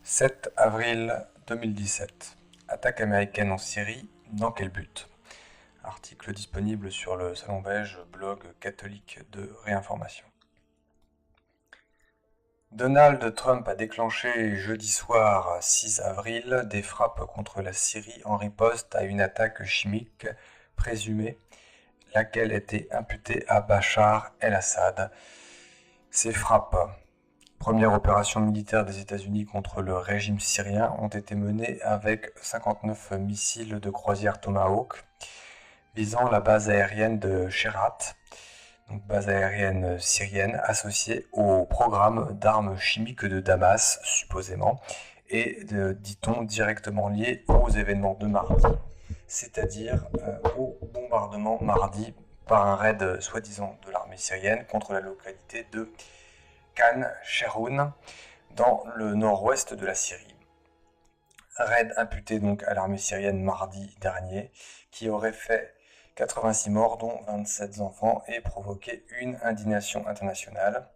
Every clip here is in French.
7 avril 2017. Attaque américaine en Syrie, dans quel but? Article disponible sur le Salon Beige, blog catholique de réinformation. Donald Trump a déclenché jeudi soir 6 avril des frappes contre la Syrie en riposte à une attaque chimique présumée, laquelle était imputée à Bachar el-Assad. Ces frappes, première opération militaire des États-Unis contre le régime syrien, ont été menées avec 59 missiles de croisière Tomahawk visant la base aérienne de Sherat, donc base aérienne syrienne associée au programme d'armes chimiques de Damas, supposément, et dit-on directement lié aux événements de mardi, c'est-à-dire au bombardement mardi par un raid soi-disant de l'armée syrienne contre la localité de Khan Sheroun, dans le nord-ouest de la Syrie. Raid imputé donc à l'armée syrienne mardi dernier, qui aurait fait 86 morts, dont 27 enfants, et provoqué une indignation internationale.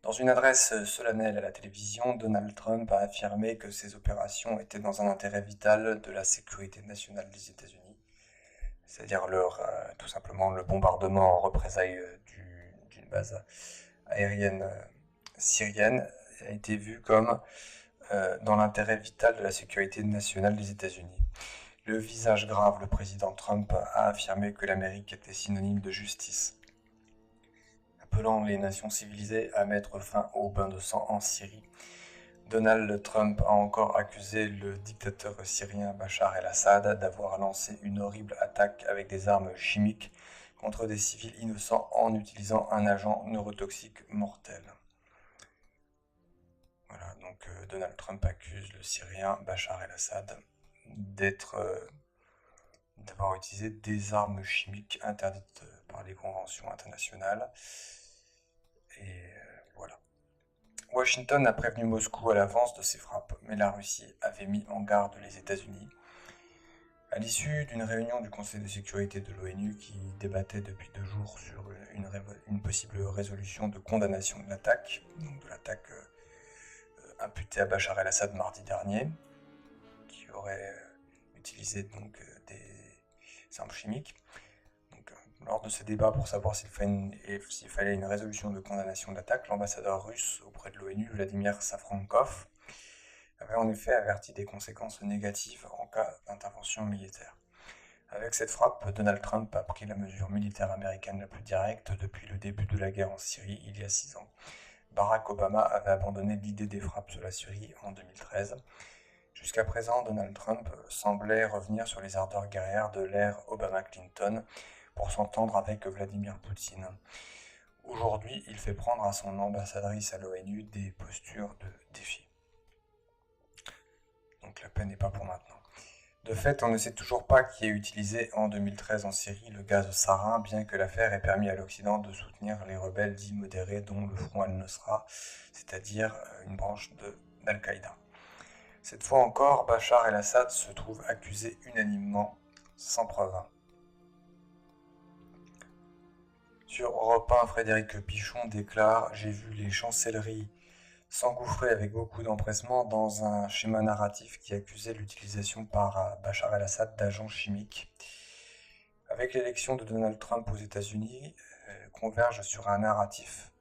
Dans une adresse solennelle à la télévision, Donald Trump a affirmé que ces opérations étaient dans un intérêt vital de la sécurité nationale des États-Unis, c'est-à-dire tout simplement le bombardement en représailles d'une base aérienne syrienne a été vu comme dans l'intérêt vital de la sécurité nationale des États-Unis. Le visage grave, le président Trump a affirmé que l'Amérique était synonyme de justice, appelant les nations civilisées à mettre fin au bain de sang en Syrie. Donald Trump a encore accusé le dictateur syrien Bachar el-Assad d'avoir lancé une horrible attaque avec des armes chimiques contre des civils innocents en utilisant un agent neurotoxique mortel. Voilà, donc Donald Trump accuse le Syrien Bachar el-Assad d'avoir utilisé des armes chimiques interdites par les conventions internationales. Et voilà. Washington a prévenu Moscou à l'avance de ces frappes, mais la Russie avait mis en garde les États-Unis. À l'issue d'une réunion du Conseil de sécurité de l'ONU qui débattait depuis 2 jours sur une possible résolution de condamnation de l'attaque, imputée à Bachar el-Assad mardi dernier, qui aurait utilisé donc des armes chimiques. Donc, lors de ce débat pour savoir s'il fallait une résolution de condamnation de l'attaque, l'ambassadeur russe auprès de l'ONU, Vladimir Safronkov, avait en effet averti des conséquences négatives en cas d'intervention militaire. Avec cette frappe, Donald Trump a pris la mesure militaire américaine la plus directe depuis le début de la guerre en Syrie il y a 6 ans. Barack Obama avait abandonné l'idée des frappes sur la Syrie en 2013. Jusqu'à présent, Donald Trump semblait revenir sur les ardeurs guerrières de l'ère Obama-Clinton pour s'entendre avec Vladimir Poutine. Aujourd'hui, il fait prendre à son ambassadrice à l'ONU des postures de défi. Donc la paix n'est pas pour maintenant. De fait, on ne sait toujours pas qui a utilisé en 2013 en Syrie le gaz sarin, bien que l'affaire ait permis à l'Occident de soutenir les rebelles dits modérés, dont le Front al-Nosra, c'est-à-dire une branche d'Al-Qaïda. Cette fois encore, Bachar el-Assad se trouve accusé unanimement, sans preuve. Sur Europe 1, Frédéric Pichon déclare « J'ai vu les chancelleries s'engouffrer avec beaucoup d'empressement dans un schéma narratif qui accusait l'utilisation par Bachar el-Assad d'agents chimiques. Avec l'élection de Donald Trump aux États-Unis, converge sur un narratif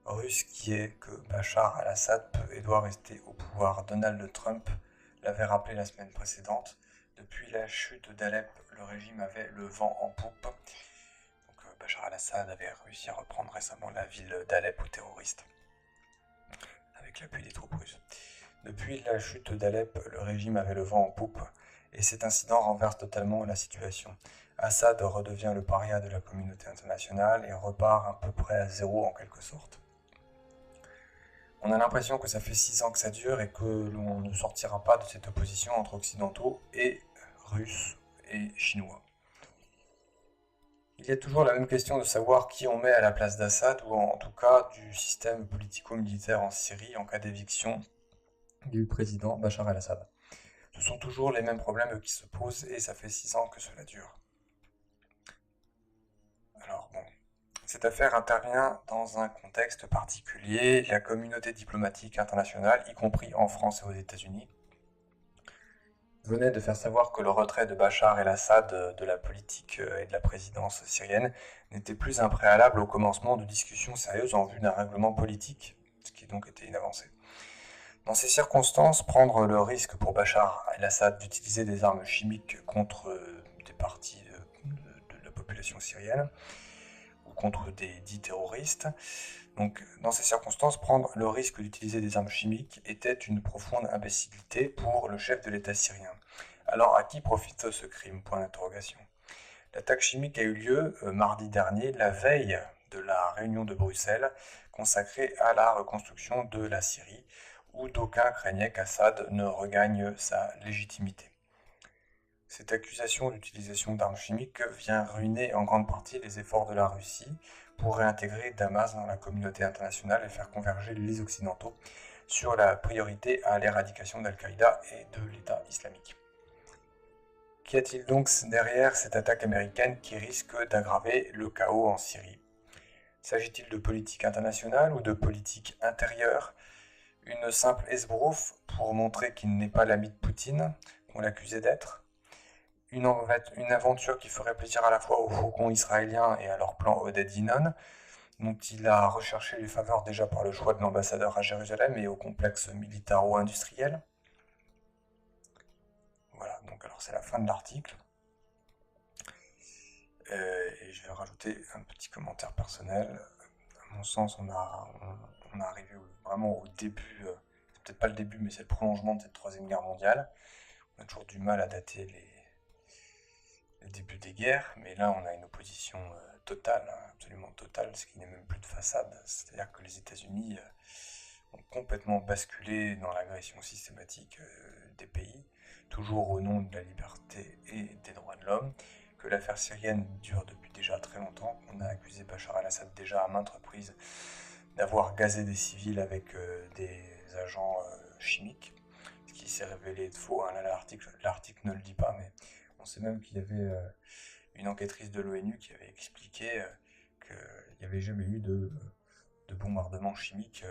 russe qui est que Bachar el-Assad peut et doit rester au pouvoir. Donald Trump l'avait rappelé la semaine précédente. Depuis la chute d'Alep, le régime avait le vent en poupe. Donc, Bachar el-Assad avait réussi à reprendre récemment la ville d'Alep aux terroristes, avec l'appui des troupes russes. Depuis la chute d'Alep, le régime avait le vent en poupe, et cet incident renverse totalement la situation. Assad redevient le paria de la communauté internationale et repart à peu près à zéro en quelque sorte. On a l'impression que ça fait 6 ans que ça dure et que l'on ne sortira pas de cette opposition entre occidentaux et russes et chinois. Il y a toujours la même question de savoir qui on met à la place d'Assad, ou en tout cas du système politico-militaire en Syrie en cas d'éviction du président Bachar el-Assad. Ce sont toujours les mêmes problèmes qui se posent et ça fait 6 ans que cela dure. Alors bon, Cette affaire intervient dans un contexte particulier. La communauté diplomatique internationale, y compris en France et aux États-Unis, venait de faire savoir que le retrait de Bachar el-Assad de la politique et de la présidence syrienne n'était plus un préalable au commencement de discussions sérieuses en vue d'un règlement politique, ce qui donc était une avancée. Dans ces circonstances, prendre le risque pour Bachar el-Assad d'utiliser des armes chimiques contre des parties de la population syrienne ou contre des dits terroristes, donc, dans ces circonstances, prendre le risque d'utiliser des armes chimiques était une profonde imbécilité pour le chef de l'État syrien. Alors, à qui profite ce crime? Point d'interrogation. L'attaque chimique a eu lieu mardi dernier, la veille de la réunion de Bruxelles consacrée à la reconstruction de la Syrie, où d'aucuns craignaient qu'Assad ne regagne sa légitimité. Cette accusation d'utilisation d'armes chimiques vient ruiner en grande partie les efforts de la Russie pour réintégrer Damas dans la communauté internationale et faire converger les Occidentaux sur la priorité à l'éradication d'Al-Qaïda et de l'État islamique. Qu'y a-t-il donc derrière cette attaque américaine qui risque d'aggraver le chaos en Syrie? S'agit-il de politique internationale ou de politique intérieure? Une simple esbrouffe pour montrer qu'il n'est pas l'ami de Poutine, qu'on l'accusait d'être? Une aventure qui ferait plaisir à la fois aux faucons israéliens et à leur plan Oded Yinon, dont il a recherché les faveurs déjà par le choix de l'ambassadeur à Jérusalem et au complexe militaro-industriel. Voilà, donc alors c'est la fin de l'article. Et je vais rajouter un petit commentaire personnel. À mon sens, on est arrivé vraiment au début, c'est peut-être pas le début, mais c'est le prolongement de cette Troisième Guerre mondiale. On a toujours du mal à dater les débuts des guerres, mais là on a une opposition totale, absolument totale, ce qui n'est même plus de façade. C'est-à-dire que les États-Unis ont complètement basculé dans l'agression systématique des pays, toujours au nom de la liberté et des droits de l'homme, que l'affaire syrienne dure depuis déjà très longtemps. On a accusé Bachar el-Assad déjà à maintes reprises d'avoir gazé des civils avec des agents chimiques, ce qui s'est révélé être faux. Là, l'article ne le dit pas, mais on sait même qu'il y avait une enquêtrice de l'ONU qui avait expliqué qu'il n'y avait jamais eu de bombardement chimique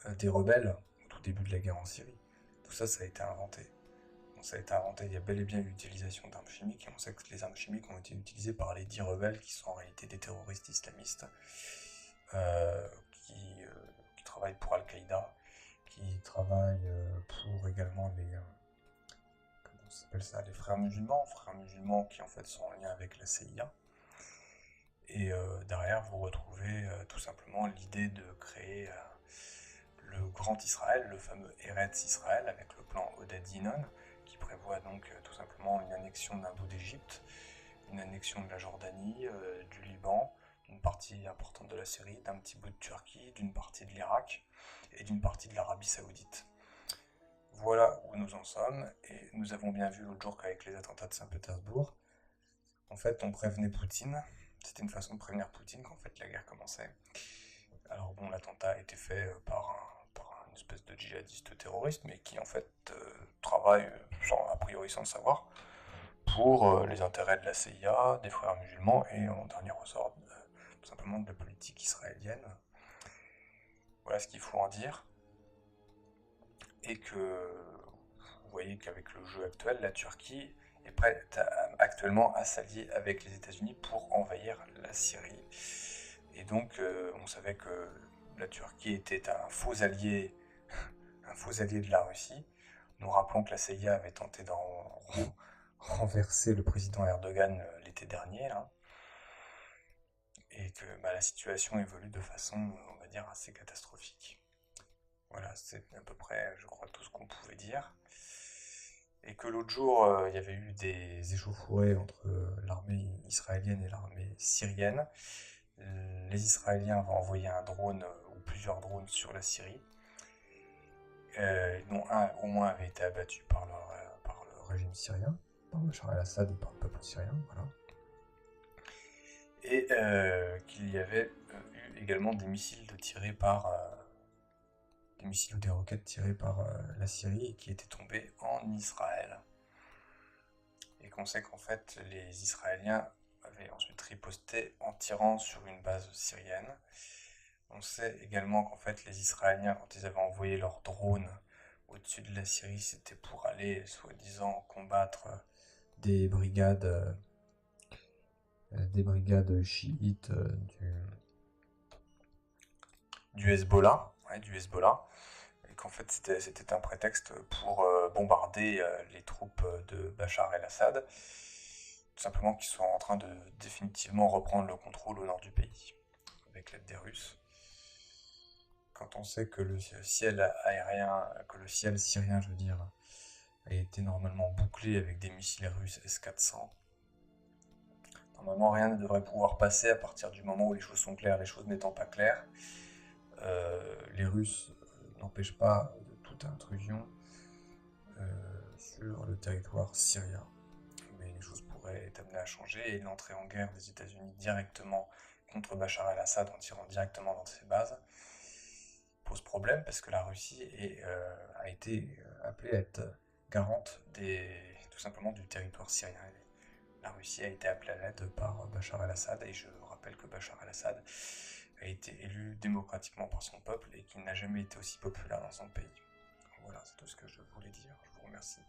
des rebelles au tout début de la guerre en Syrie. Tout ça, ça a été inventé. Donc, ça a été inventé, il y a bel et bien eu l'utilisation d'armes chimiques, et on sait que les armes chimiques ont été utilisées par les 10 rebelles qui sont en réalité des terroristes islamistes qui travaillent pour Al-Qaïda, qui travaillent pour également les frères musulmans qui en fait sont en lien avec la CIA. Et derrière, vous retrouvez tout simplement l'idée de créer le Grand Israël, le fameux Eretz Israël, avec le plan Oded Yinon, qui prévoit donc tout simplement une annexion d'un bout d'Égypte, une annexion de la Jordanie, du Liban, d'une partie importante de la Syrie, d'un petit bout de Turquie, d'une partie de l'Irak et d'une partie de l'Arabie Saoudite. Voilà où nous en sommes, et nous avons bien vu l'autre jour qu'avec les attentats de Saint-Pétersbourg, en fait, on prévenait Poutine, c'était une façon de prévenir Poutine qu'en fait la guerre commençait. Alors bon, l'attentat a été fait par une espèce de djihadiste terroriste, mais qui en fait travaille, a priori sans le savoir, pour les intérêts de la CIA, des frères musulmans, et en dernier ressort, tout simplement de la politique israélienne. Voilà ce qu'il faut en dire. Et que vous voyez qu'avec le jeu actuel, la Turquie est prête actuellement à s'allier avec les États-Unis pour envahir la Syrie. Et donc, on savait que la Turquie était un faux allié de la Russie. Nous rappelons que la CIA avait tenté d'en renverser le président Erdogan l'été dernier, là, et que la situation évolue de façon, on va dire, assez catastrophique. Voilà, c'est à peu près, je crois, tout ce qu'on pouvait dire. Et que l'autre jour, il y avait eu des échauffourées entre l'armée israélienne et l'armée syrienne. Les Israéliens avaient envoyé un drone ou plusieurs drones sur la Syrie, dont un au moins avait été abattu par le régime syrien, par Bachar el-Assad et par le peuple syrien, voilà. Et qu'il y avait eu également des missiles des missiles ou des roquettes tirées par la Syrie et qui étaient tombées en Israël. Et qu'on sait qu'en fait les Israéliens avait ensuite riposté en tirant sur une base syrienne. On sait également qu'en fait les Israéliens, quand ils avaient envoyé leurs drones au-dessus de la Syrie, c'était pour aller soi-disant combattre des brigades chiites du Hezbollah, ouais, et qu'en fait c'était un prétexte pour bombarder les troupes de Bachar el-Assad, tout simplement qu'ils sont en train de définitivement reprendre le contrôle au nord du pays, avec l'aide des Russes. Quand on sait que le ciel aérien, que le ciel syrien, je veux dire, a été normalement bouclé avec des missiles russes S-400, normalement rien ne devrait pouvoir passer à partir du moment où les choses sont claires. Les choses n'étant pas claires, les Russes n'empêchent pas de toute intrusion sur le territoire syrien. Mais les choses pourraient être amenées à changer et l'entrée en guerre des États-Unis directement contre Bachar el-Assad en tirant directement dans ses bases pose problème parce que la Russie a été appelée à être garante tout simplement du territoire syrien. La Russie a été appelée à l'aide par Bachar el-Assad et je rappelle que Bachar el-Assad a été élu démocratiquement par son peuple et qu'il n'a jamais été aussi populaire dans son pays. Voilà, c'est tout ce que je voulais dire. Je vous remercie.